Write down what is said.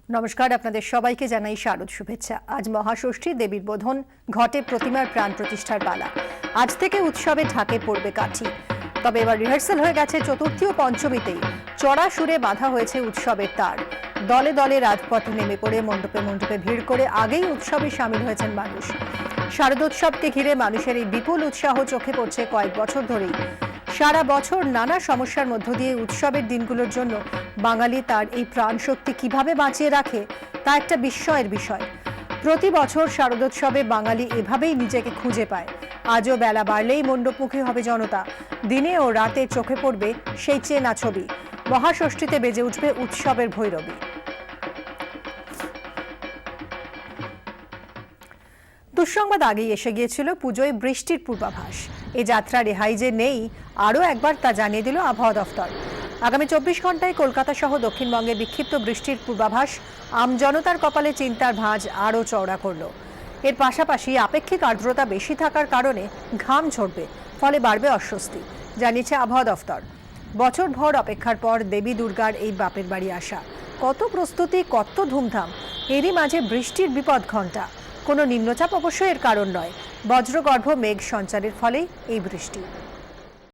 নমস্কার, আপনাদের সবাইকে জানাই শারদ শুভেচ্ছা। আজ মহাষষ্ঠী, দেবীর বোধন, ঘটে প্রতিমার প্রাণ প্রতিষ্ঠার পালা। আজ থেকে উৎসবে ঢাকে পড়বে কাঠি। তবে এবার রিহার্সাল হয়ে গেছে চতুর্থী ও পঞ্চমীতেই। চড়া সুরে বাঁধা হয়েছে উৎসবের তার। দলে দলে রাজপথে নেমে পড়ে মণ্ডপে মণ্ডপে ভিড় করে আগেই উৎসবে সামিল হয়েছেন মানুষ। শারদোৎসবকে ঘিরে মানুষের এই বিপুল উৎসাহ চোখে পড়ছে কয়েক বছর ধরেই। সারা বছর নানা সমস্যার মধ্য দিয়ে উৎসবের দিনগুলোর জন্য বাঙালি তার এই প্রাণশক্তি কিভাবে বাঁচিয়ে রাখে তা একটা বিস্ময়ের বিষয়। প্রতি বছর শারদোৎসবে বাঙালি এভাবেই নিজেকে খুঁজে পায়। আজও বেলা বাড়লেই মণ্ডপমুখী হবে জনতা। দিনে ও রাতে চোখে পড়বে সেই চেনা ছবি। মহাষষ্ঠীতে বেজে উঠবে উৎসবের ভৈরবী। দুঃসংবাদ আগেই এসে গিয়েছিল, পুজোয় বৃষ্টির পূর্বাভাস। এই যাত্রা রেহাই যে নেই আরও একবার তা জানিয়ে দিল আবহাওয়া দফতর। আগামী 24 ঘন্টায় কলকাতা সহ দক্ষিণবঙ্গে বিক্ষিপ্ত বৃষ্টির পূর্বাভাস আমজনতার কপালে চিন্তার ভাঁজ আরও চওড়া করল। এর পাশাপাশি আপেক্ষিক আর্দ্রতা বেশি থাকার কারণে ঘাম ঝরবে, ফলে বাড়বে অস্বস্তি, জানিয়েছে আবহাওয়া দফতর। বছরভর অপেক্ষার পর দেবী দুর্গার এই বাপের বাড়ি আসা, কত প্রস্তুতি, কত ধুমধাম। এরই মাঝে বৃষ্টির বিপদ ঘণ্টা। কোনো নিম্নচাপ অবশ্য এর কারণ নয়, বজ্রগর্ভ মেঘ সঞ্চারের ফলেই এই বৃষ্টি।